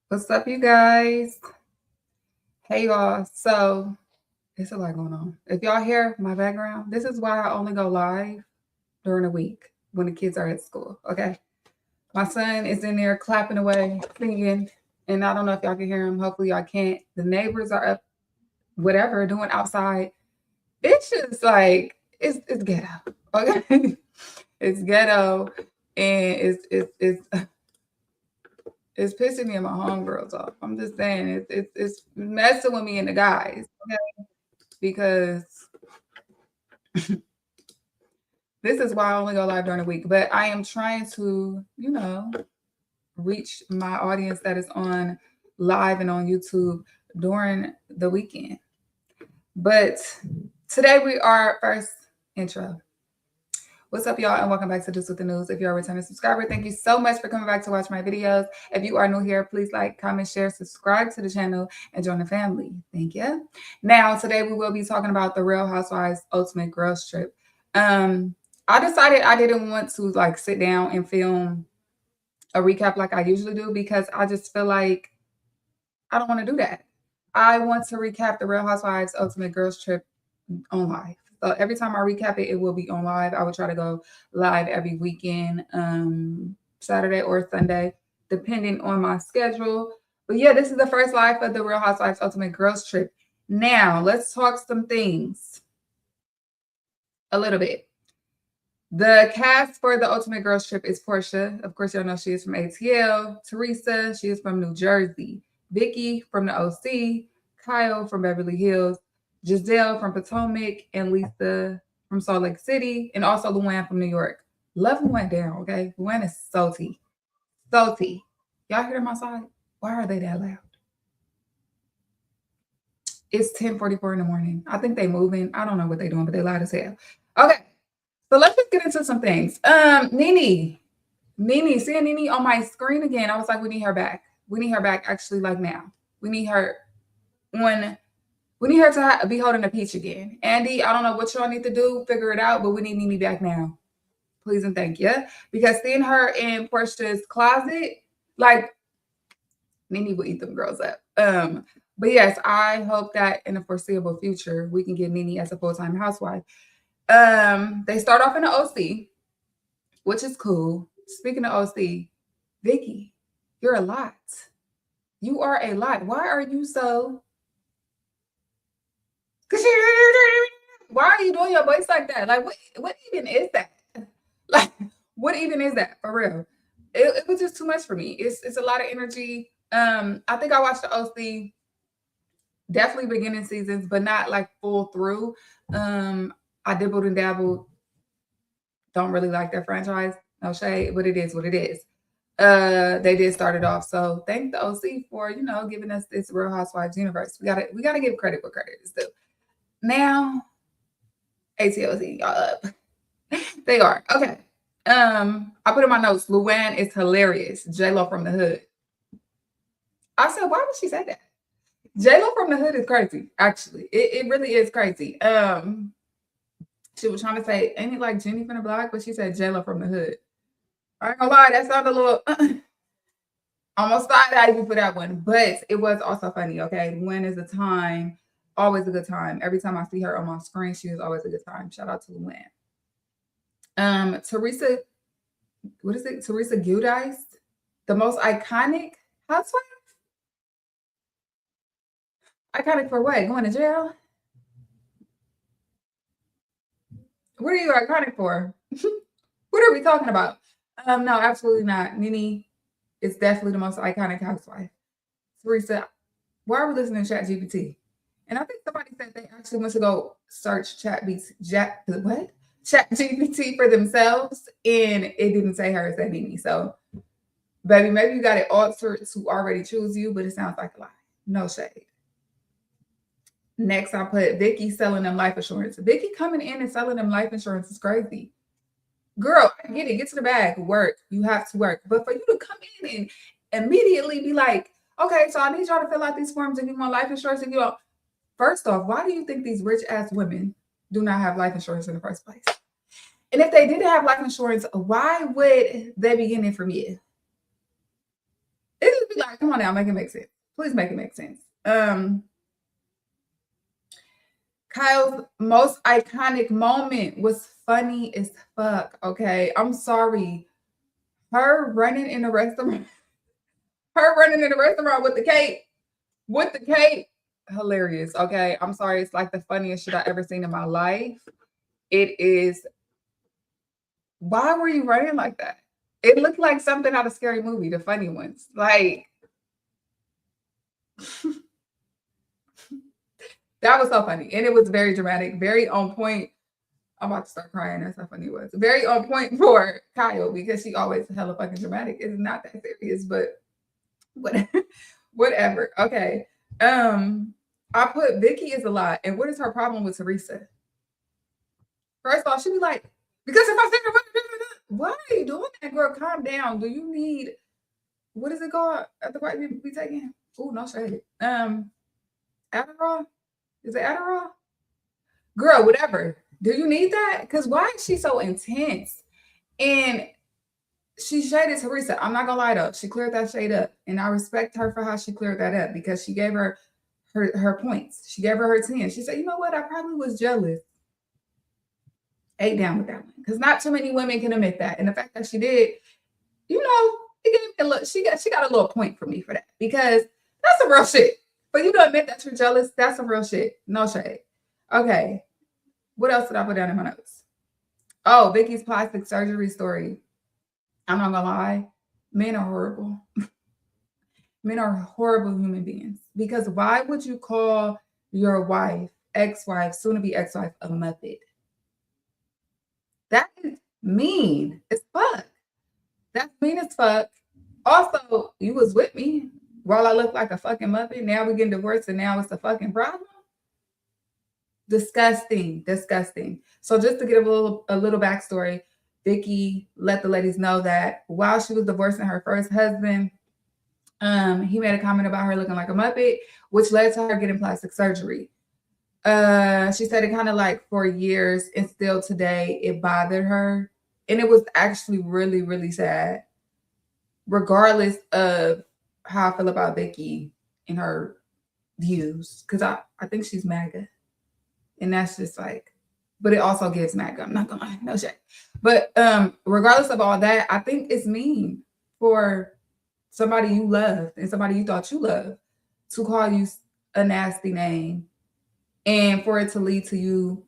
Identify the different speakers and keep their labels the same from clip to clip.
Speaker 1: What's up, you guys? Hey, y'all. So, it's a lot going on. If y'all hear my background, this is why I only go live during the week when the kids are at school. Okay. My son is in there clapping away, singing, and I don't know if y'all can hear him. Hopefully, y'all can't. The neighbors are up, whatever, doing outside. It's just like, it's ghetto. Okay. It's ghetto. And it's pissing me and my homegirls off. I'm just saying it's messing with me and the guys, okay? Because this is why I only go live during the week. But I am trying to, reach my audience that is on live and on YouTube during the weekend. But today we are first intro. What's up, y'all, and welcome back to Duce with the News. If you're a returning subscriber, thank you so much for coming back to watch my videos. If you are new here, please like, comment, share, subscribe to the channel, and join the family. Thank you. Now, today we will be talking about the Real Housewives Ultimate Girls Trip. I decided I didn't want to sit down and film a recap like I usually do because I just feel like I don't want to do that. I want to recap the Real Housewives Ultimate Girls Trip on live. So every time I recap it, it will be on live. I would try to go live every weekend, Saturday or Sunday, depending on my schedule. But yeah, this is the first live for the Real Housewives Ultimate Girls Trip. Now, let's talk some things a little bit. The cast for the Ultimate Girls Trip is Portia. Of course, y'all know she is from ATL. Teresa, she is from New Jersey. Vicky from the OC. Kyle from Beverly Hills. Giselle from Potomac, and Lisa from Salt Lake City, and also Luann from New York. Love went down, okay? Luann is salty. Salty. Y'all hear them outside? Why are they that loud? It's 10:44 in the morning. I think they moving. I don't know what they're doing, but they loud as hell. Okay, so let's just get into some things. Nene, seeing Nene on my screen again, I was like, we need her back. We need her back actually now. We need her on. We need her to be holding a peach again. Andy, I don't know what y'all need to do, figure it out, but we need Nene back now. Please and thank you. Because seeing her in Portia's closet, Nene will eat them girls up. But yes, I hope that in the foreseeable future, we can get Nene as a full-time housewife. They start off in the OC, which is cool. Speaking of OC, Vicky, you're a lot. You are a lot. Why are you so... Why are you doing your voice like that? What even is that? Like, what even is that for real? It was just too much for me. It's a lot of energy. I think I watched the OC definitely beginning seasons, but not full through. I dibbled and dabbled. Don't really like that franchise. No shade, but it is what it is. They did start it off. So thank the OC for giving us this Real Housewives universe. We gotta give credit where credit is due. Now, ATLZ, y'all up. They are. Okay. I put in my notes, Luann is hilarious. J-Lo from the hood. I said, why would she say that? J-Lo from the hood is crazy, actually. It really is crazy. She was trying to say, ain't it like Jenny from the block? But she said J-Lo from the hood. I ain't gonna lie, that sounded a little almost side-eye for that one. But it was also funny, okay? Luann is a time. Always a good time. Every time I see her on my screen, she is always a good time. Shout out to Luann. Teresa, what is it? Teresa Giudice, the most iconic housewife? Iconic for what? Going to jail? What are you iconic for? What are we talking about? No, absolutely not. Nene is definitely the most iconic housewife. Teresa, why are we listening to ChatGPT? And I think somebody said they actually went to go search ChatGPT for themselves, and it didn't say her, it said Nene. So, baby, maybe you got it altered to already choose you, but it sounds like a lie. No shade. Next, I put Vicky selling them life insurance. Vicky coming in and selling them life insurance is crazy. Girl, I get it. Get to the bag. Work. You have to work. But for you to come in and immediately be like, okay, so I need y'all to fill out these forms if you want life insurance. If you don't. First off, why do you think these rich ass women do not have life insurance in the first place? And if they didn't have life insurance, why would they be getting it from you? It is be like, come on now, make it make sense. Please make it make sense. Kyle's most iconic moment was funny as fuck. Okay, I'm sorry. Her running in the restaurant, with the cape, hilarious. Okay, I'm sorry. It's like the funniest shit I ever seen in my life. It is. Why were you running like that? It looked like something out of a scary movie, the funny ones. Like, that was so funny. And it was very dramatic, very on point. I'm about to start crying. That's how funny it was. Very on point for Kyle because she always hella fucking dramatic. It's not that serious, but whatever. Okay. I put Vicky is a lot. And what is her problem with Teresa? First off, she be like, because if I think why are you doing that, girl? Calm down. Do you need what is it called at the white people be taking? Oh, no shade. Adderall? Is it Adderall? Girl, whatever. Do you need that? Because why is she so intense? And she shaded Teresa. I'm not gonna lie though. She cleared that shade up. And I respect her for how she cleared that up because she gave her points. She gave her 10. She said, you know what? I probably was jealous. 8 down with that one. Because not too many women can admit that. And the fact that she did, you know, it gave me a look. She got a little point for me for that. Because that's some real shit. For you to admit that you're jealous, that's some real shit. No shade. Okay. What else did I put down in my notes? Oh, Vicky's plastic surgery story. I'm not gonna lie. Men are horrible. Men are horrible human beings. Because why would you call your wife, ex-wife, soon-to-be ex-wife, a Muppet? That is mean as fuck. That's mean as fuck. Also, you was with me while I looked like a fucking Muppet. Now we're getting divorced and now it's a fucking problem. Disgusting. So just to give a little backstory, Vicky let the ladies know that while she was divorcing her first husband, he made a comment about her looking like a Muppet, which led to her getting plastic surgery. She said it kind of like for years and still today it bothered her. And it was actually really, really sad. Regardless of how I feel about Vicky and her views, because I think she's MAGA. And that's just like, but it also gives MAGA. I'm not gonna lie, no shit. But regardless of all that, I think it's mean for somebody you love and somebody you thought you loved to call you a nasty name and for it to lead to you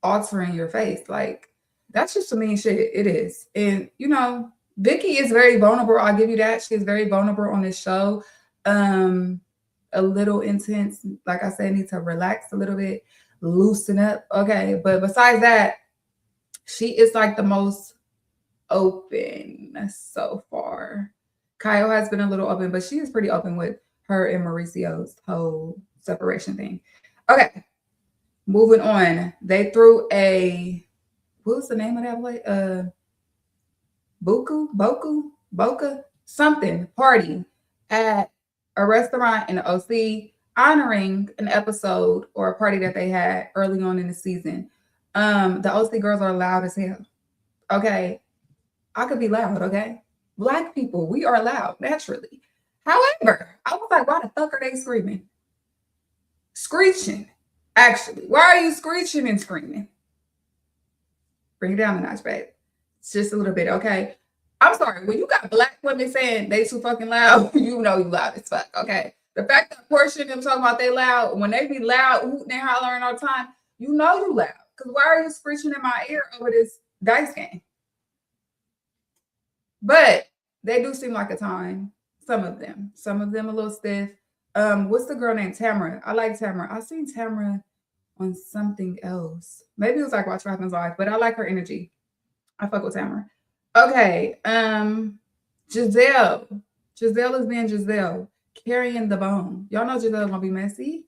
Speaker 1: altering your face. Like, that's just some mean shit. It is. And, you know, Vicky is very vulnerable. I'll give you that. She is very vulnerable on this show. A little intense. Like I said, need to relax a little bit, loosen up. Okay. But besides that, she is like the most open so far. Kyle has been a little open, but she is pretty open with her and Mauricio's whole separation thing. Okay. Moving on. They threw what was the name of that place? Boca, something party at a restaurant in the OC honoring an episode or a party that they had early on in the season. The OC girls are loud as hell. Okay. I could be loud, okay? Black people, we are loud naturally. However, I was like, why the fuck are they screaming? Screeching, actually. Why are you screeching and screaming? Bring it down a notch, babe. It's just a little bit, okay? I'm sorry. When you got black women saying they too fucking loud, you know you loud as fuck, okay? The fact that portion of them talking about they loud, when they be loud, hooting and hollering all the time, you know you loud. Because why are you screeching in my ear over this dice game? But they do seem like a time. Some of them a little stiff. What's the girl named Tamara? I like Tamara. I seen Tamara on something else. Maybe it was like Watch What Happens Live, but I like her energy. I fuck with Tamara. Okay. Giselle is being Giselle, carrying the bone. Y'all know Giselle gonna be messy.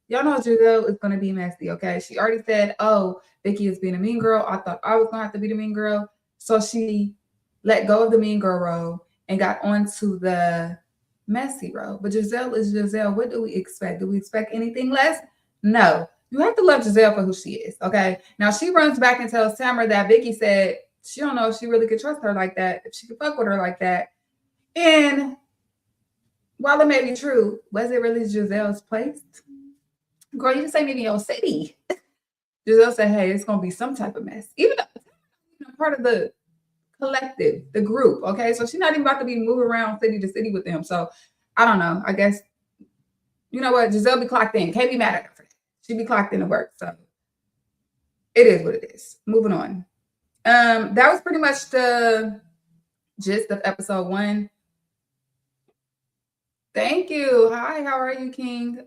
Speaker 1: Y'all know Giselle is gonna be messy. Okay. She already said, "Oh, Vicky is being a mean girl." I thought I was gonna have to be the mean girl, so she let go of the mean girl role and got onto the messy role. But Giselle is Giselle. What do we expect? Do we expect anything less? No. You have to love Giselle for who she is, okay? Now, she runs back and tells Tamara that Vicky said she don't know if she really could trust her like that, if she could fuck with her like that. And while it may be true, was it really Giselle's place? Girl, you just ain't even your city. Giselle said, hey, it's going to be some type of mess. Even though part of the collective, the group, okay? So she's not even about to be moving around city to city with them. So I don't know. I guess, you know what? Giselle be clocked in. Can't be mad at her for that. She be clocked in to work. So it is what it is. Moving on. That was pretty much the gist of episode 1. Thank you. Hi, how are you, King?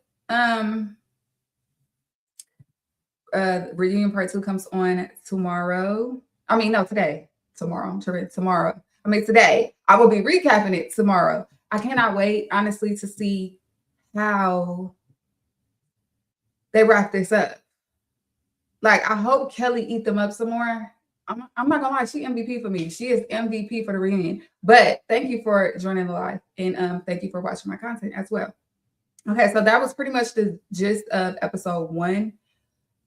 Speaker 1: Reunion part 2 comes on tomorrow. I mean, no, today. Tomorrow. Tomorrow. I mean, today. I will be recapping it tomorrow. I cannot wait, honestly, to see how they wrap this up. Like, I hope Kelly eat them up some more. I'm not gonna lie, she MVP for me. She is MVP for the reunion. But thank you for joining the live, and thank you for watching my content as well. Okay, so that was pretty much the gist of episode 1.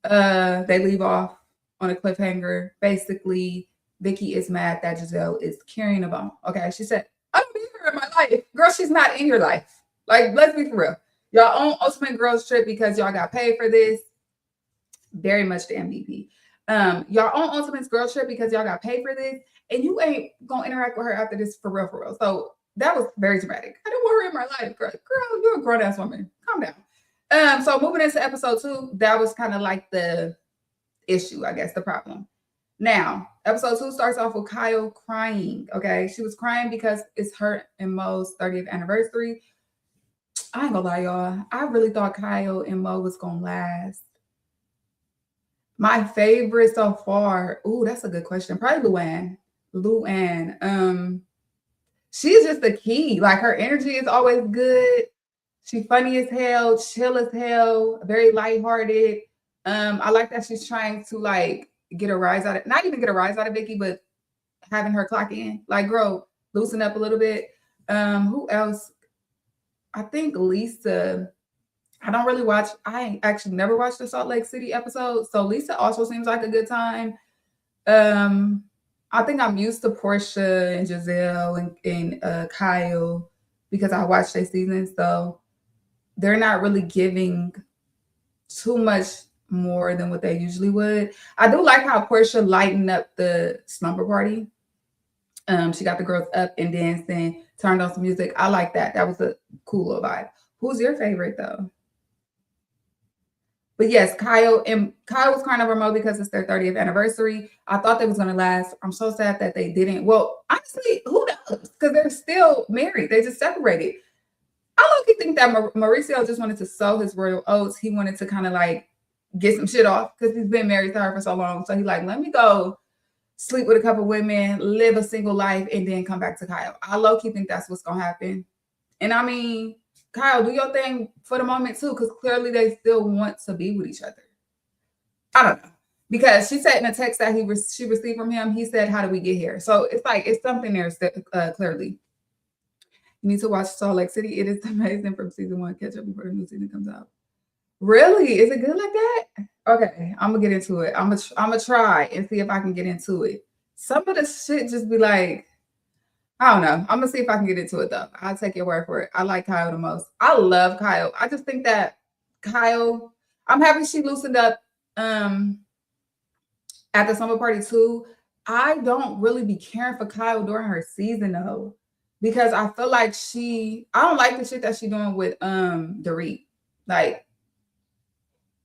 Speaker 1: They leave off on a cliffhanger. Basically, Vicky is mad that Giselle is carrying a bone. Okay, she said, I don't need her in my life. Girl, she's not in your life. Like, let's be for real. Y'all own Ultimate Girls Trip because y'all got paid for this. Very much the MVP. Y'all own Ultimate Girls Trip because y'all got paid for this, and you ain't gonna interact with her after this for real, for real. So that was very dramatic. I don't want her in my life, girl. Girl, you're a grown ass woman. Calm down. So moving into episode 2, that was kind of like the issue, I guess, the problem. Now, episode 2 starts off with Kyle crying. Okay, she was crying because it's her and Mo's 30th anniversary. I ain't gonna lie, y'all. I really thought Kyle and Mo was gonna last. My favorite so far. Ooh, that's a good question. Probably Luann. Luann. She's just the key. Like, her energy is always good. She's funny as hell, chill as hell, very lighthearted. I like that she's trying to like get a rise out of, not even get a rise out of Vicky, but having her clock in. Like, girl, loosen up a little bit. Who else? I think Lisa. I don't really watch. I actually never watched the Salt Lake City episode, so Lisa also seems like a good time. I think I'm used to Portia and Giselle and Kyle because I watched their seasons, so they're not really giving too much more than what they usually would. I do like how Portia lightened up the slumber party. She got the girls up and dancing, turned on some music. I like that. That was a cool little vibe. Who's your favorite though? But yes, Kyle was crying over Mo because it's their 30th anniversary. I thought they was gonna last. I'm so sad that they didn't. Well, honestly, who knows? Because they're still married. They just separated. I low-key think that Mauricio just wanted to sow his royal oats. He wanted to kind of like get some shit off because he's been married to her for so long. So he like, let me go sleep with a couple women, live a single life, and then come back to Kyle. I low-key think that's what's gonna happen. And I mean, Kyle, do your thing for the moment too, because clearly they still want to be with each other. I don't know. Because she said in a text that she received from him, he said, how did we get here? So it's like, it's something there clearly. You need to watch Salt Lake City. It is amazing from season 1. Catch up before the new season comes out. Really? Is it good like that? Okay, I'm gonna get into it. I'm gonna try and see if I can get into it. Some of the shit just be like, I don't know. I'm gonna see if I can get into it though. I'll take your word for it. I like Kyle the most. I love Kyle. I just think that Kyle, I'm happy she loosened up at the summer party too. I don't really be caring for Kyle during her season though, because I feel like I don't like the shit that she's doing with Dorit. Like,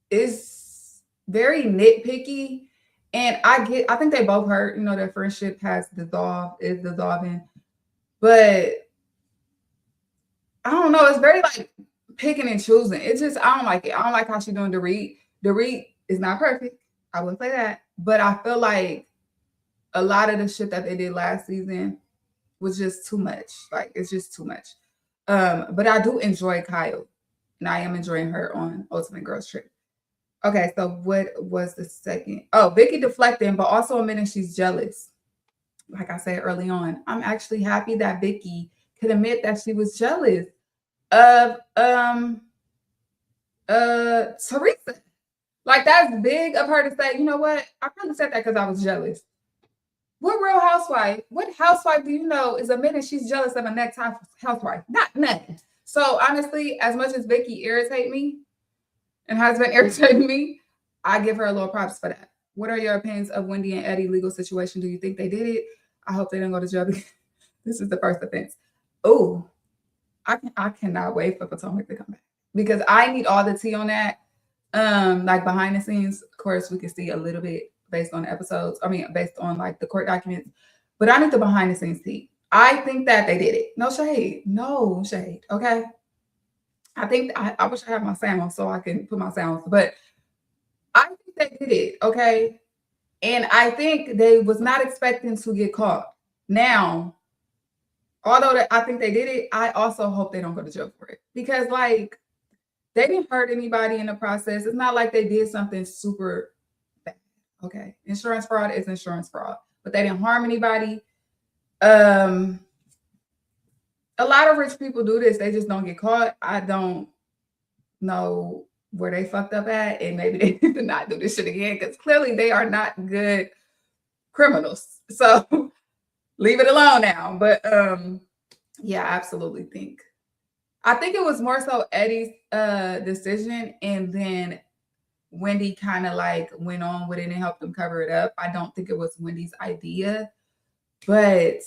Speaker 1: it's very nitpicky. And I think they both hurt, their friendship is dissolving. But I don't know. It's very like picking and choosing. It's just, I don't like it. I don't like how she's doing Dorit. Dorit is not perfect. I wouldn't say that. But I feel like a lot of the shit that they did last season was just too much. Like, it's just too much. But I do enjoy Kyle. And I am enjoying her on Ultimate Girls Trip. Okay, so what was the second? Oh, Vicky deflecting, but also admitting she's jealous. Like I said early on, I'm actually happy that Vicky could admit that she was jealous of Teresa. Like, that's big of her to say, you know what? I probably said that because I was jealous. What housewife do you know is admitting she's jealous of a next housewife? Not nothing. So honestly, as much as Vicky irritates me and has been irritating me, I give her a little props for that. What are your opinions of Wendy and Eddie legal situation? Do you think they did it? I hope they didn't go to jail. This is the first offense. Oh, I cannot wait for Potomac to come back because I need all the tea on that. Like behind the scenes, of course, we can see a little bit based on the episodes. I mean, based on like the court documents, but I need the behind the scenes tea. I think that they did it. No shade. No shade. Okay. I think I wish I had my sound so I can put my sounds, but I think they did it. Okay. And I think they was not expecting to get caught. Now, although I think they did it, I also hope they don't go to jail for it because like they didn't hurt anybody in the process. It's not like they did something super bad. Okay. Insurance fraud is insurance fraud, but they didn't harm anybody. A lot of rich people do this. They just don't get caught. I don't know where they fucked up at, and maybe they did not do this shit again because clearly they are not good criminals. So leave it alone now. But yeah, I absolutely think. I think it was more so Eddie's decision, and then Wendy kind of like went on with it and helped them cover it up. I don't think it was Wendy's idea, but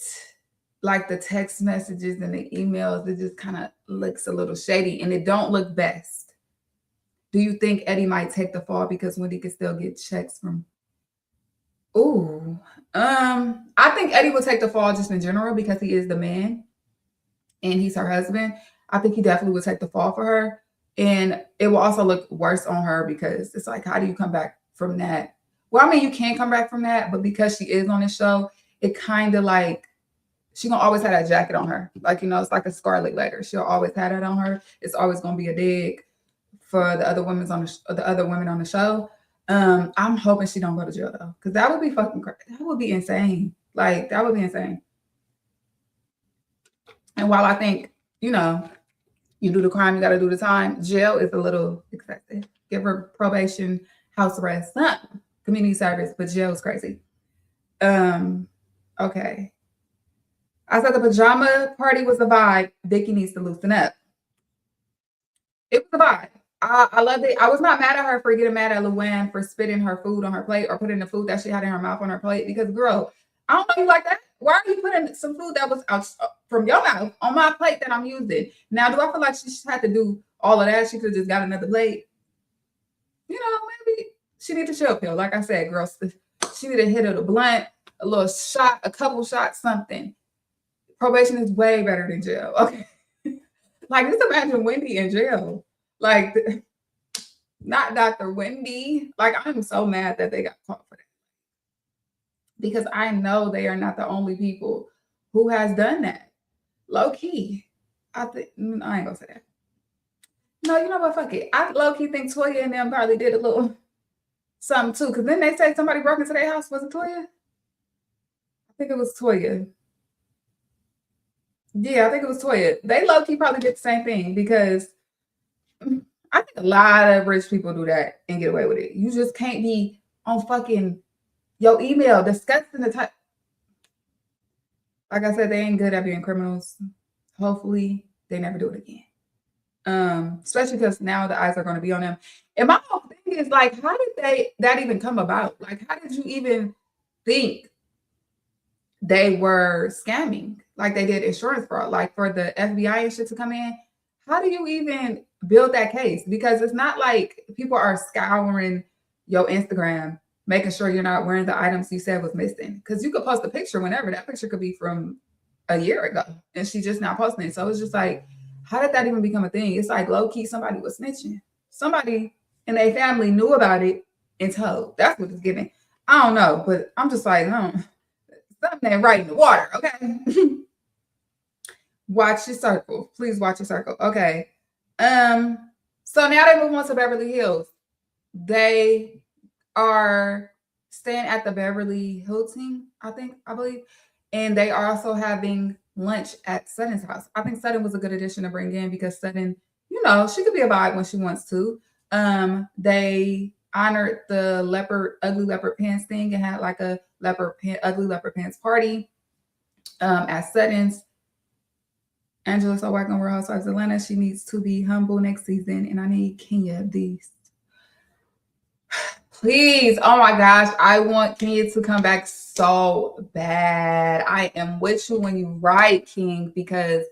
Speaker 1: like the text messages and the emails, it just kind of looks a little shady and it don't look best. Do you think Eddie might take the fall because Wendy could still get checks from? Ooh, I think Eddie will take the fall just in general because he is the man and he's her husband. I think he definitely would take the fall for her. And it will also look worse on her because it's like, how do you come back from that? Well, I mean, you can come back from that, but because she is on the show, it kind of like, she gonna always have that jacket on her. Like, you know, it's like a scarlet letter. She'll always have it on her. It's always gonna be a dig for the other women on the show. I'm hoping she don't go to jail though, because that would be fucking crazy. That would be insane. Like, that would be insane. And while I think, you know, you do the crime, you gotta do the time, jail is a little excessive. Give her probation, house arrest, something, community service, but jail is crazy. Okay. I said the pajama party was a vibe. Vicky needs to loosen up. It was a vibe. I loved it. I was not mad at her for getting mad at Luann for spitting her food on her plate or putting the food that she had in her mouth on her plate because, girl, I don't know you like that. Why are you putting some food that was out from your mouth on my plate that I'm using? Now, do I feel like she had to do all of that? She could have just got another plate. You know, maybe she need a chill pill. Like I said, girl, she need to hit a blunt, a little shot, a couple shots, something. Probation is way better than jail. Okay. Like, just imagine Wendy in jail. Like, not Dr. Wendy. Like, I'm so mad that they got caught for that. Because I know they are not the only people who has done that. Low key. I ain't gonna say that. No, you know what? Fuck it. I low key think Toya and them probably did a little something too. Because then they say somebody broke into their house. Was it Toya? I think it was Toya. Yeah, I think it was Toya. They low key probably did the same thing because I think a lot of rich people do that and get away with it. You just can't be on fucking your email discussing the type. Like I said, they ain't good at being criminals. Hopefully, they never do it again. Especially because now the eyes are going to be on them. And my whole thing is like, how did that even come about? Like, how did you even think they were scamming? Like they did insurance fraud, like for the FBI and shit to come in. How do you even build that case? Because it's not like people are scouring your Instagram, making sure you're not wearing the items you said was missing. Because you could post a picture whenever. That picture could be from a year ago, and she just now posting it. So it's just like, how did that even become a thing? It's like low key, somebody was snitching. Somebody in their family knew about it and told. That's what it's giving. I don't know, but I'm just like, something ain't right in the water. Okay. Watch your circle. Please watch your circle. Okay. So now they move on to Beverly Hills. They are staying at the Beverly Hilton, I believe. And they are also having lunch at Sutton's house. I think Sutton was a good addition to bring in because Sutton, you know, she could be a vibe when she wants to. They honored the ugly leopard pants thing and had like a ugly leopard pants party at Sutton's. Angela so working on Real Housewives of Atlanta. She needs to be humble next season, and I need Kenya these. Please, oh my gosh, I want Kenya to come back so bad. I am with you when you write, King, because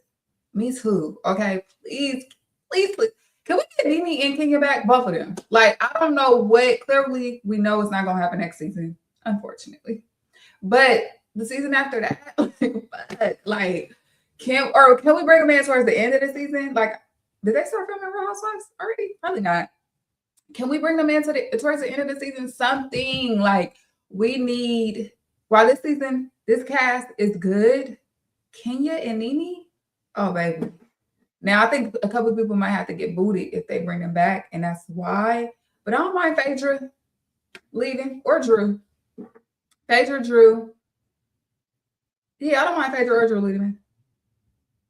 Speaker 1: me too. Okay, please, please, please. Can we get Nene and Kenya back? Both of them. Like, I don't know what, clearly, we know it's not going to happen next season, unfortunately. But the season after that, like, can we bring them in towards the end of the season? Like, did they start filming Real Housewives already? Probably not. Can we bring them in towards the end of the season? Something like we need, while this season, this cast is good, Kenya and Nene, oh, baby. Now, I think a couple of people might have to get booted if they bring them back, and that's why. But I don't mind Phaedra leaving, or Drew. Phaedra, Drew. Yeah, I don't mind Phaedra or Drew leaving.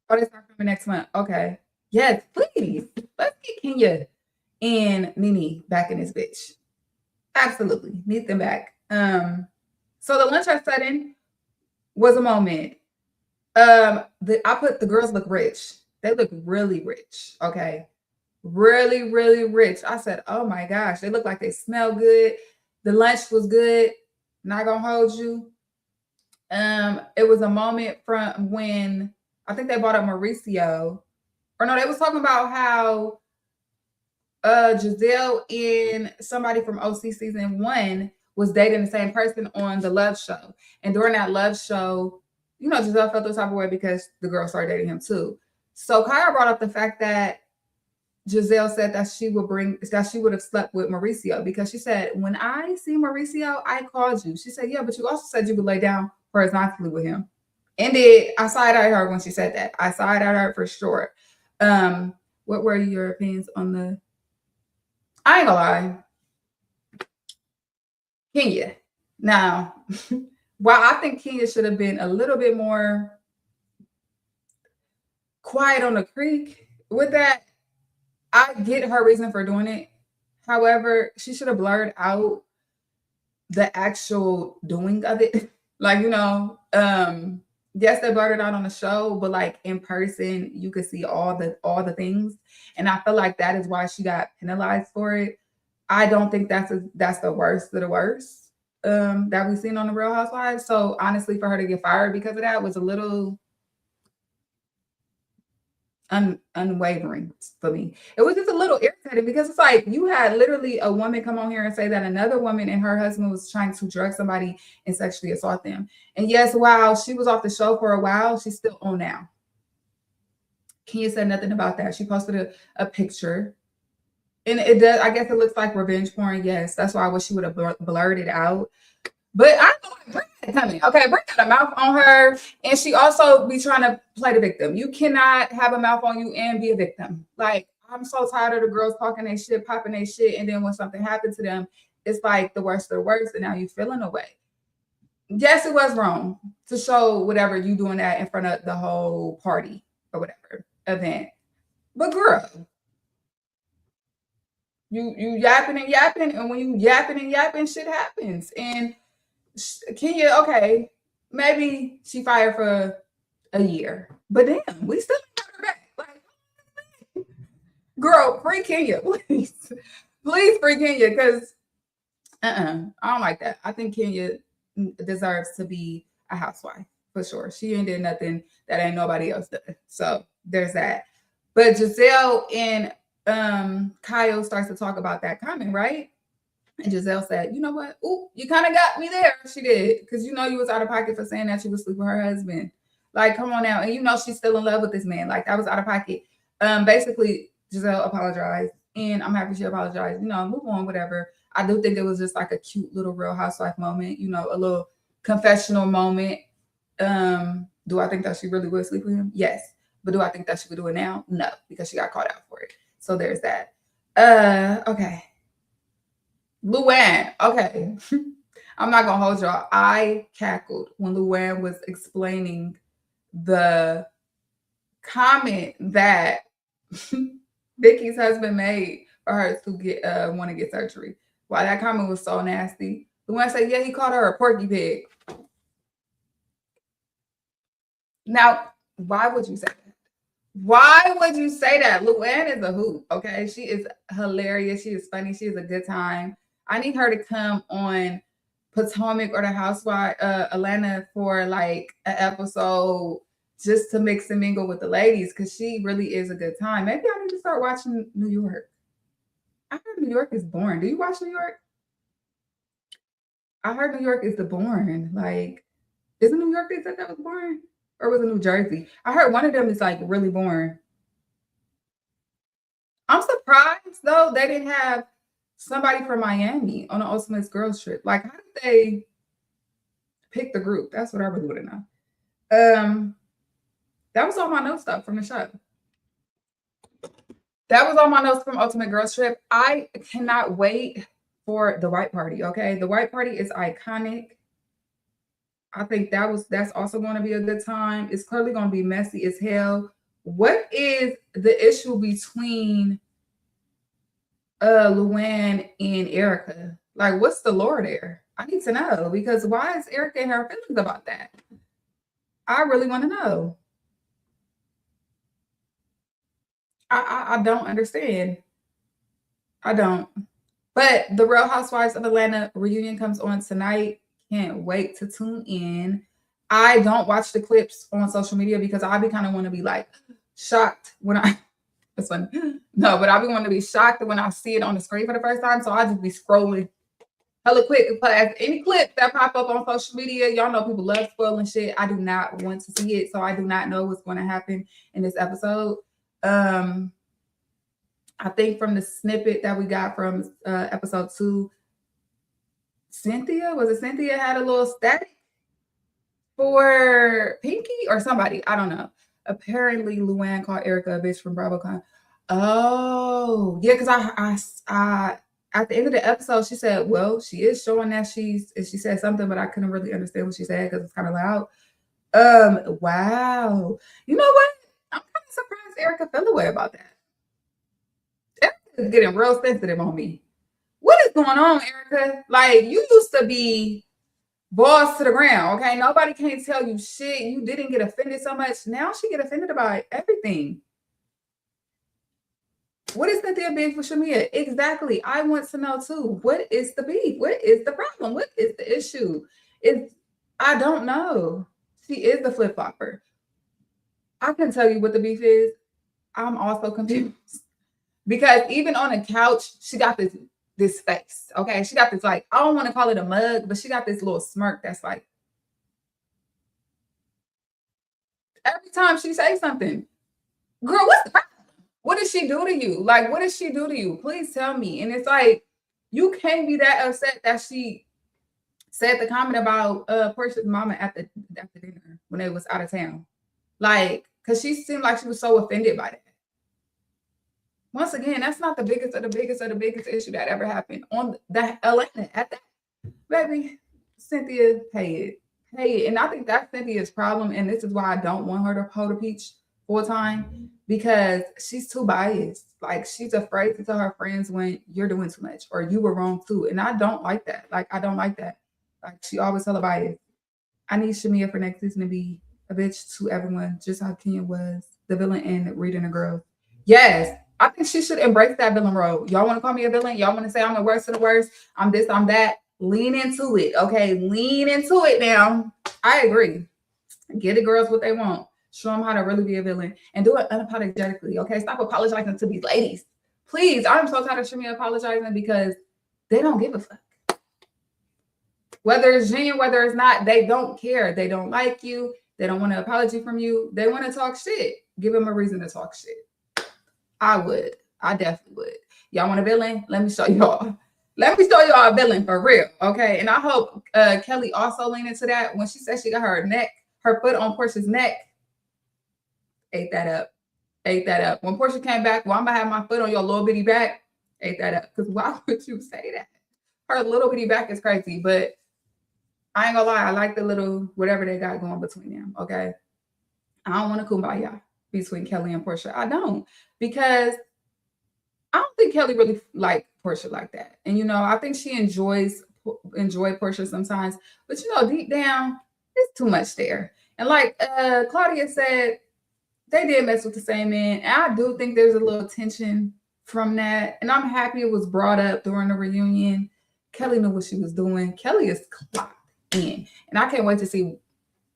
Speaker 1: Oh, they start coming next month. Okay. Yes, please. Let's get Kenya and Nene back in this bitch. Absolutely. Need them back. So the lunch I sat in was a moment. I put the girls look rich. They look really rich. Okay. Really, really rich. I said, oh my gosh, they look like they smell good. The lunch was good. Not gonna hold you. It was a moment from when I think they brought up Mauricio. Or no, they was talking about how Giselle and somebody from OC season 1 was dating the same person on the Love Show. And during that Love Show, you know, Giselle felt the type of way because the girl started dating him too. So Kaya brought up the fact that Giselle said that she would have slept with Mauricio, because she said, when I see Mauricio, I called you. She said, yeah, but you also said you would lay down horizontally with him. And I side-eyed her when she said that. I side-eyed her for sure. What were your opinions on the... I ain't gonna lie. Kenya. Now, while I think Kenya should have been a little bit more quiet on the creek with that, I get her reason for doing it. However, she should have blurred out the actual doing of it. Like, you know, yes, they blurred it out on the show, but like in person, you could see all the things. And I feel like that is why she got penalized for it. I don't think that's the worst of the worst that we've seen on the Real Housewives. So honestly, for her to get fired because of that was a little unwavering for me. It was just a little irritating because it's like you had literally a woman come on here and say that another woman and her husband was trying to drug somebody and sexually assault them. And yes, while she was off the show for a while, she's still on now. Kenya said nothing about that. She posted a picture. And it does, I guess it looks like revenge porn. Yes, that's why I wish she would have blurred it out. But I don't like Brett coming. Okay, Brett got a mouth on her, and she also be trying to play the victim. You cannot have a mouth on you and be a victim. Like, I'm so tired of the girls talking their shit, popping their shit, and then when something happened to them, it's like the worst of the worst, and now you feeling away. Yes, it was wrong to show whatever you doing that in front of the whole party or whatever event. But girl, you yapping and yapping, and when you yapping and yapping, shit happens. And Kenya, okay, maybe she fired for a year, but damn, we still got her back. Like, girl, free Kenya, please, please free Kenya, because I don't like that. I think Kenya deserves to be a housewife for sure. She ain't did nothing that ain't nobody else done. So there's that. But Giselle and Kyle starts to talk about that comment, right? And Giselle said, you know what? Ooh, you kind of got me there. She did. Because you know you was out of pocket for saying that she was sleeping with her husband. Like, come on now. And you know she's still in love with this man. Like, that was out of pocket. Basically, Giselle apologized. And I'm happy she apologized. You know, move on, whatever. I do think it was just like a cute little Real Housewife moment. You know, a little confessional moment. Do I think that she really would sleep with him? Yes. But do I think that she would do it now? No. Because she got caught out for it. So there's that. Okay. Luann, okay. I'm not gonna hold y'all. I cackled when Luann was explaining the comment that Vicky's husband made for her to get want to get surgery. Wow, that comment was so nasty. Luann said, yeah, he called her a porky pig. Now, why would you say that? Why would you say that? Luann is a hoot, okay? She is hilarious. She is funny. She is a good time. I need her to come on Potomac or the Housewife Atlanta for like an episode just to mix and mingle with the ladies because she really is a good time. Maybe I need to start watching New York. I heard New York is boring. Do you watch New York? I heard New York is the boring. Like, isn't New York they said that was boring? Or was it New Jersey? I heard one of them is like really boring. I'm surprised though they didn't have somebody from Miami on the Ultimate Girls trip. Like, how did they pick the group? That's what I really want to know. That was all my notes stuff from the show. That was all my notes from Ultimate Girls Trip. I cannot wait for the white party. Okay, the white party is iconic. I think that's also going to be a good time. It's clearly going to be messy as hell. What is the issue between Luann and Erica? Like, what's the lore there? I need to know because why is Erica in her feelings about that? I really want to know. I don't understand. I don't. But the Real Housewives of Atlanta reunion comes on tonight. Can't wait to tune in. I don't watch the clips on social media because I be kind of want to be like shocked when I. That's funny. No, but I be wanting to be shocked when I see it on the screen for the first time. So I just be scrolling hella quick. But any clip that pop up on social media, y'all know people love spoiling shit. I do not want to see it, so I do not know what's going to happen in this episode. I think from the snippet that we got from episode 2, Cynthia had a little static for Pinky or somebody. I don't know. Apparently, Luann called Erica a bitch from BravoCon. Oh, yeah, because I at the end of the episode, she said, well, she is showing that she said something, but I couldn't really understand what she said because it's kind of loud. Wow. You know what? I'm kind of surprised Erica felt away about that. Erica's getting real sensitive on me. What is going on, Erica? Like, you used to be boss to the ground, okay? Nobody can't tell you shit. You didn't get offended so much. Now she get offended about everything. What is Cynthia beef with Shamia? Exactly. I want to know too. What is the beef? What is the problem? What is the issue? I don't know. She is the flip flopper. I can tell you what the beef is. I'm also confused because even on the couch, she got this face. Okay, she got this like I don't want to call it a mug, but she got this little smirk that's like every time she says something, girl, what's the problem? What did she do to you? Like, what did she do to you? Please tell me. And it's like, you can't be that upset that she said the comment about Portia's mama at the dinner when they was out of town. Like, because she seemed like she was so offended by that. Once again, that's not the biggest of the biggest of the biggest issue that ever happened on that Atlanta at that. Baby, Cynthia, pay it. Pay it. And I think that's Cynthia's problem. And this is why I don't want her to hold a peach full time because she's too biased. Like, she's afraid to tell her friends when you're doing too much or you were wrong too. And I don't like that. Like, I don't like that. Like, she always hella biased. I need Shamia for next season to be a bitch to everyone, just how Kenya was the villain in Reading the Girl. Yes, I think she should embrace that villain role. Y'all want to call me a villain? Y'all want to say I'm the worst of the worst? I'm this, I'm that. Lean into it, okay? Lean into it now. I agree. Get the girls what they want. Show them how to really be a villain and do it unapologetically, okay? Stop apologizing to these ladies. Please, I'm so tired of Shamia apologizing because they don't give a fuck. Whether it's genuine, whether it's not, they don't care. They don't like you. They don't want an apology from you. They want to talk shit. Give them a reason to talk shit. I would. I definitely would. Y'all want a villain? Let me show y'all. Let me show y'all a villain for real, okay? And I hope Kelly also leaned into that when she said she got her foot on Portia's neck. Ate that up. Ate that up. When Portia came back, well, I'm gonna have my foot on your little bitty back. Ate that up. Because why would you say that? Her little bitty back is crazy, but I ain't gonna lie. I like the little whatever they got going between them, okay? I don't want to kumbaya between Kelly and Portia. I don't, because I don't think Kelly really liked Portia like that. And, you know, I think she enjoy Portia sometimes, but, you know, deep down, there's too much there. And like Claudia said, they did mess with the same man. And I do think there's a little tension from that. And I'm happy it was brought up during the reunion. Kelly knew what she was doing. Kelly is clocked in. And I can't wait to see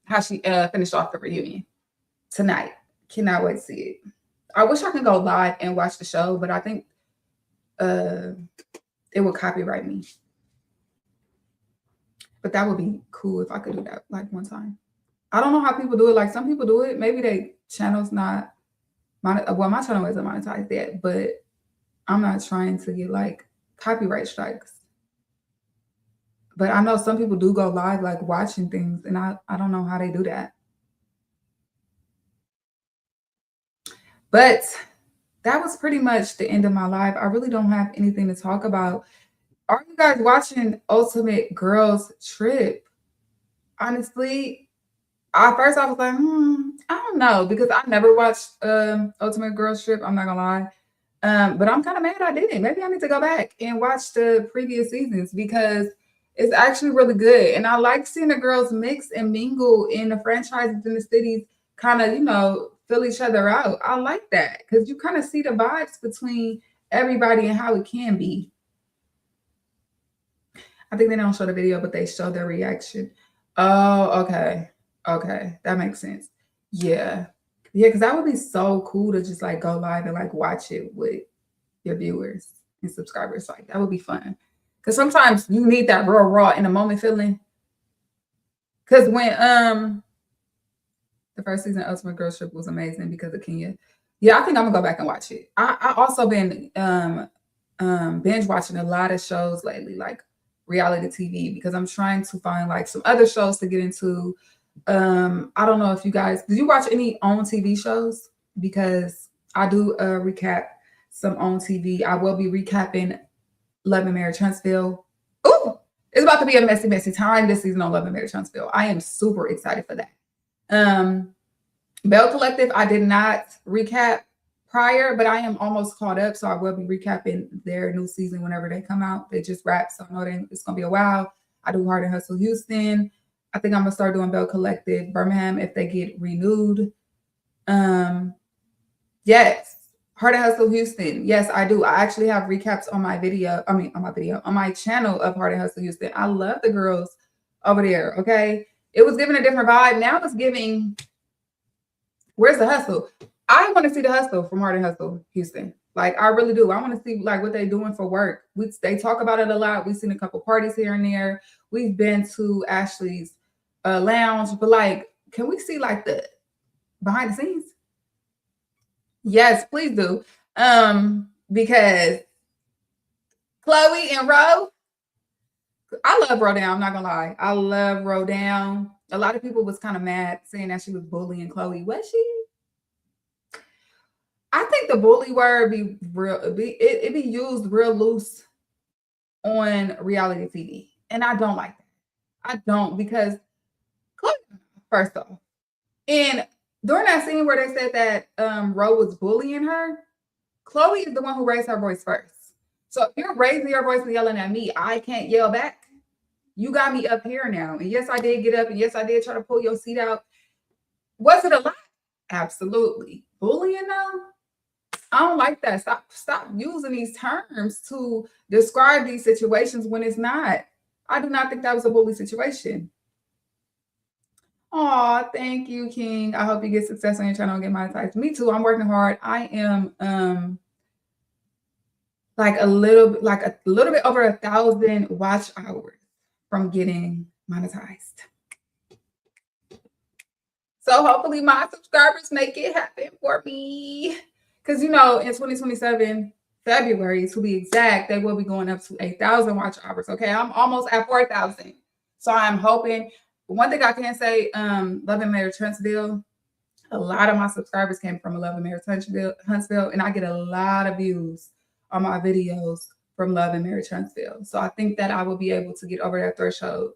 Speaker 1: how she finished off the reunion tonight. Cannot wait to see it. I wish I could go live and watch the show, but I think it would copyright me. But that would be cool if I could do that like one time. I don't know how people do it. Like some people do it. Maybe they channel's not well, my channel isn't monetized yet, but I'm not trying to get like copyright strikes. But I know some people do go live like watching things, and I don't know how they do that. But that was pretty much the end of my live. I really don't have anything to talk about. Are you guys watching Ultimate Girls Trip? Honestly, at first I was like, I don't know, because I never watched Ultimate Girls Trip. I'm not gonna lie. But I'm kind of mad I didn't. Maybe I need to go back and watch the previous seasons because it's actually really good. And I like seeing the girls mix and mingle in the franchises in the cities, kind of, fill each other out. I like that because you kind of see the vibes between everybody and how it can be. I think they don't show the video, but they show their reaction. Oh, okay. Okay. That makes sense. Yeah. Yeah, because that would be so cool to just like go live and like watch it with your viewers and subscribers. Like that would be fun. Because sometimes you need that raw in the moment feeling. Because when the first season of Ultimate Girls Trip was amazing because of Kenya. Yeah, I think I'm gonna go back and watch it. I also been binge watching a lot of shows lately, like reality TV, because I'm trying to find like some other shows to get into. I don't know if you guys did you watch any on TV shows? Because I do recap some on TV. I will be recapping Love and Marriage Huntsville. Ooh, it's about to be a messy time this season on Love and Marriage Huntsville. I am super excited for that. Bell Collective, I did not recap prior, but I am almost caught up, so I will be recapping their new season whenever they come out. They just wrapped, so I know it's gonna be a while. I do Heart and Hustle Houston. I think I'm gonna start doing Bell Collective Birmingham if they get renewed. Yes, Heart and Hustle Houston. Yes, I do. I actually have recaps on my video. On my channel of Heart and Hustle Houston. I love the girls over there. Okay, it was giving a different vibe. Now it's giving. Where's the hustle? I want to see the hustle from Heart and Hustle Houston. Like I really do. I want to see like what they're doing for work. They talk about it a lot. We've seen a couple parties here and there. We've been to Ashley's lounge, but like, can we see like the behind the scenes? Yes, please do. Because Chloe and Ro, I love Ro Down. I'm not gonna lie. I love Ro Down. A lot of people was kind of mad saying that she was bullying Chloe. Was she? I think the bully word be used real loose on reality TV. And I don't like that. I don't, because Chloe, first off, and during that scene where they said that Ro was bullying her, Chloe is the one who raised her voice first. So if you're raising your voice and yelling at me, I can't yell back. You got me up here now. And yes, I did get up. And yes, I did try to pull your seat out. Was it a lot? Absolutely. Bullying though? I don't like that. Stop using these terms to describe these situations when it's not. I do not think that was a bully situation. Oh, thank you, King. I hope you get success on your channel and get monetized. Me too. I'm working hard. I am like a little bit over 1,000 watch hours from getting monetized. So hopefully my subscribers make it happen for me. Because, in 2027, February, to be exact, they will be going up to 1,000 watch hours. Okay, I'm almost at 4,000. So I'm hoping. One thing I can say, Love and Marriage Huntsville, a lot of my subscribers came from Love and Marriage Huntsville, and I get a lot of views on my videos from Love and Marriage Huntsville. So I think that I will be able to get over that threshold.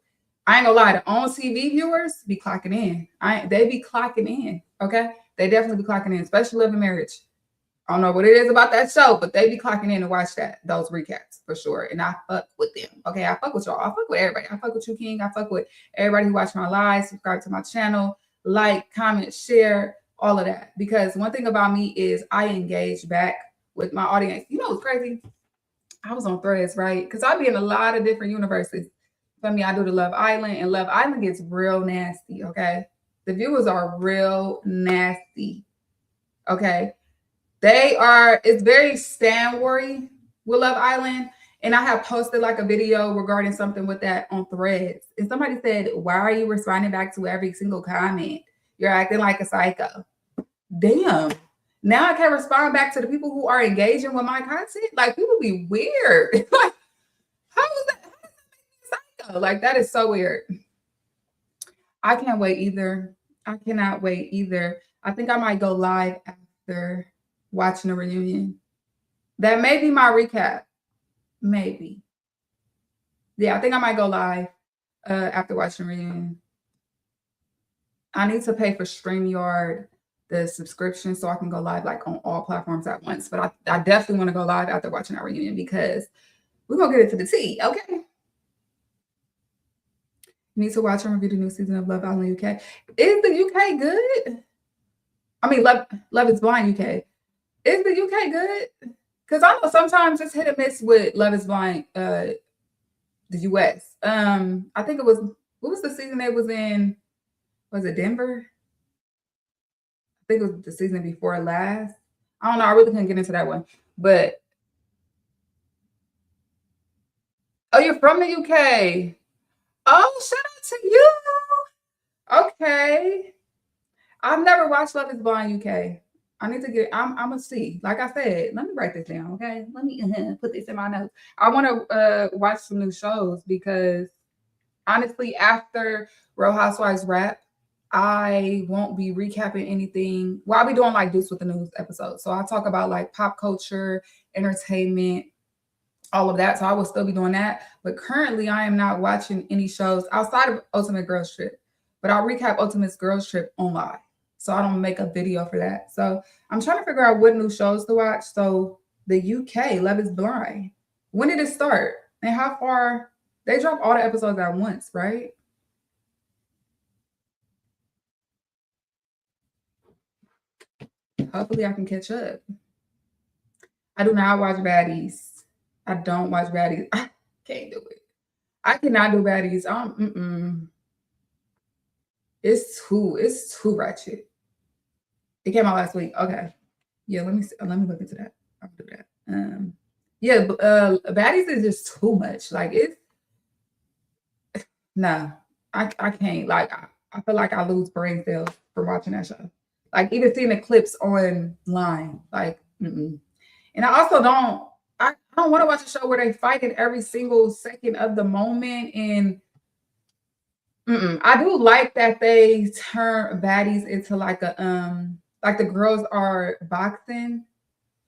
Speaker 1: I ain't gonna lie, the on TV viewers be clocking in. They be clocking in, okay? They definitely be clocking in, especially Love and Marriage. I don't know what it is about that show, but they be clocking in to watch those recaps for sure. And I fuck with them. Okay, I fuck with y'all. I fuck with everybody. I fuck with you, King. I fuck with everybody who watch my lives, subscribe to my channel, like, comment, share. all of that. Because one thing about me is I engage back with my audience. You know what's crazy? I was on Threads, right? Because I be in a lot of different universes. For me, I do the Love Island, and Love Island gets real nasty, okay? The viewers are real nasty, okay? It's very Stan worry with Love Island. And I have posted like a video regarding something with that on Threads. And somebody said, why are you responding back to every single comment? You're acting like a psycho. Damn. Now I can't respond back to the people who are engaging with my content. Like, people be weird. Like, how is that? How does that make me psycho? Like, that is so weird. I can't wait either. I cannot wait either. I think I might go live after watching the reunion. That may be my recap. Maybe. Yeah, I think I might go live after watching the reunion. I need to pay for StreamYard, the subscription, so I can go live like on all platforms at once. But I definitely want to go live after watching our reunion because we're going to get it to the T, okay? You need to watch and review the new season of Love Island UK. Is the UK good? I mean, Love is Blind UK. Is the UK good? Because I know sometimes it's hit or miss with Love is Blind, the US. I think it was, what was the season they was in? Was it Denver? I think it was the season before last. I don't know. I really couldn't get into that one. But, oh, you're from the UK. Oh, shout out to you. Okay. I've never watched Love is Blind UK. I need to get, I'm going to see. Like I said, let me write this down, okay? Let me put this in my notes. I want to watch some new shows because, honestly, after Real Housewives wrap, I won't be recapping anything. Well, I'll be doing like Duce with the News episodes. So I'll talk about like pop culture, entertainment, all of that. So I will still be doing that. But currently, I am not watching any shows outside of Ultimate Girls Trip. But I'll recap Ultimate Girls Trip on live. So I don't make a video for that. So I'm trying to figure out what new shows to watch. So the UK, Love is Blind. When did it start? And how far? They drop all the episodes at once, right? Hopefully I can catch up. I do not watch baddies. I don't watch baddies. I can't do it. I cannot do baddies. It's too ratchet. It came out last week. Okay. Yeah, let me look into that. I'll do that. Yeah, baddies is just too much. Like it's no, I can't. Like I feel like I lose brain cells from watching that show. Like even seeing the clips online. Like, and I also I don't want to watch a show where they fight in every single second of the moment. And I do like that they turn baddies into like like the girls are boxing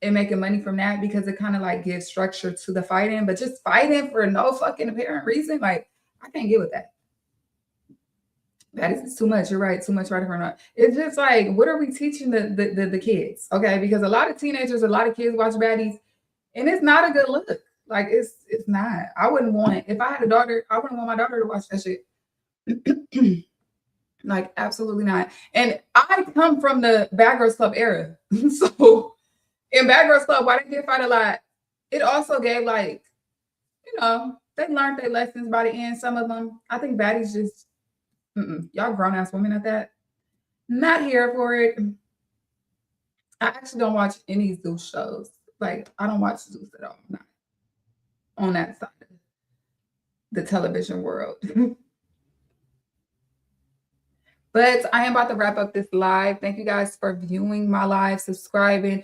Speaker 1: and making money from that because it kind of like gives structure to the fighting, but just fighting for no fucking apparent reason, like I can't get with that. That is too much. You're right. Too much right or not. It's just like, what are we teaching the kids? Okay, because a lot of teenagers, a lot of kids watch baddies, and it's not a good look. Like it's not. I wouldn't want, if I had a daughter, I wouldn't want my daughter to watch that shit. Like absolutely not. And I come from the Bad Girls Club era, so in Bad Girls Club, why they did fight a lot, it also gave like, they learned their lessons by the end. Some of them, I think baddies just, y'all grown ass women at that. Not here for it. I actually don't watch any Zeus shows. Like I don't watch Zeus at all. Not on that side of the television world. But I am about to wrap up this live. Thank you guys for viewing my live, subscribing,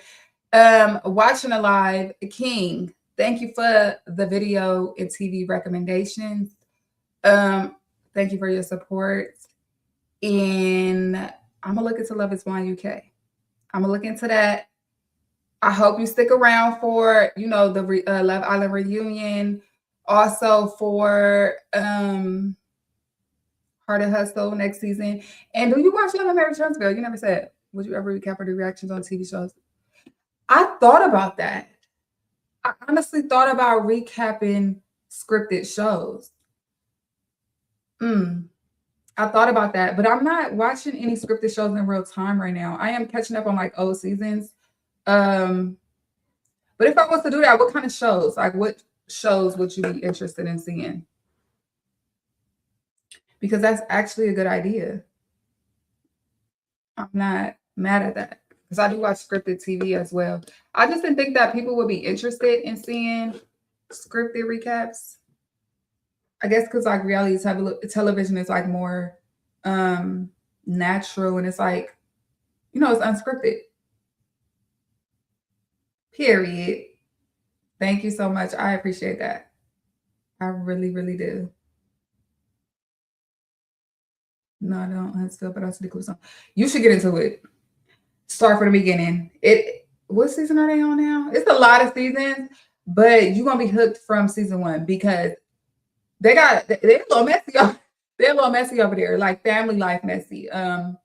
Speaker 1: watching a live. King, thank you for the video and TV recommendations. Thank you for your support. And I'm gonna look into Love is Blind UK. I'm gonna look into that. I hope you stick around for the Love Island reunion. Also for Heart of Hustle next season. And do you watch Love and Marriage Huntsville? You never said. Would you ever recap the reactions on TV shows? I thought about that. I honestly thought about recapping scripted shows. I thought about that, but I'm not watching any scripted shows in real time right now. I am catching up on like old seasons. Um, but if I was to do that, what kind of shows? Like, what shows would you be interested in seeing? Because that's actually a good idea. I'm not mad at that because I do watch scripted TV as well. I just didn't think that people would be interested in seeing scripted recaps. I guess because like reality television is like more natural and it's like, it's unscripted. Period. Thank you so much. I appreciate that. I really, really do. No, I don't. Let's go, but I see the clips on. You should get into it. Start from the beginning. What season are they on now? It's a lot of seasons, but you're gonna be hooked from season one because they're a little messy. They're a little messy over there, like family life messy. It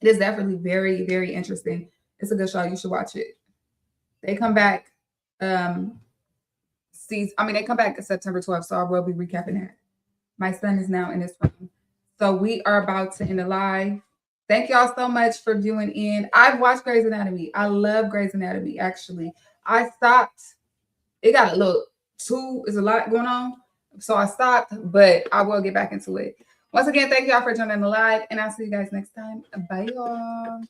Speaker 1: is definitely very, very interesting. It's a good show. You should watch it. They come back. They come back September 12th, so I will be recapping that. My son is now in his room. So we are about to end the live. Thank y'all so much for viewing in. I've watched Grey's Anatomy. I love Grey's Anatomy, actually. I stopped. It got there's a lot going on. So I stopped, but I will get back into it. Once again, thank y'all for joining the live, and I'll see you guys next time. Bye, y'all.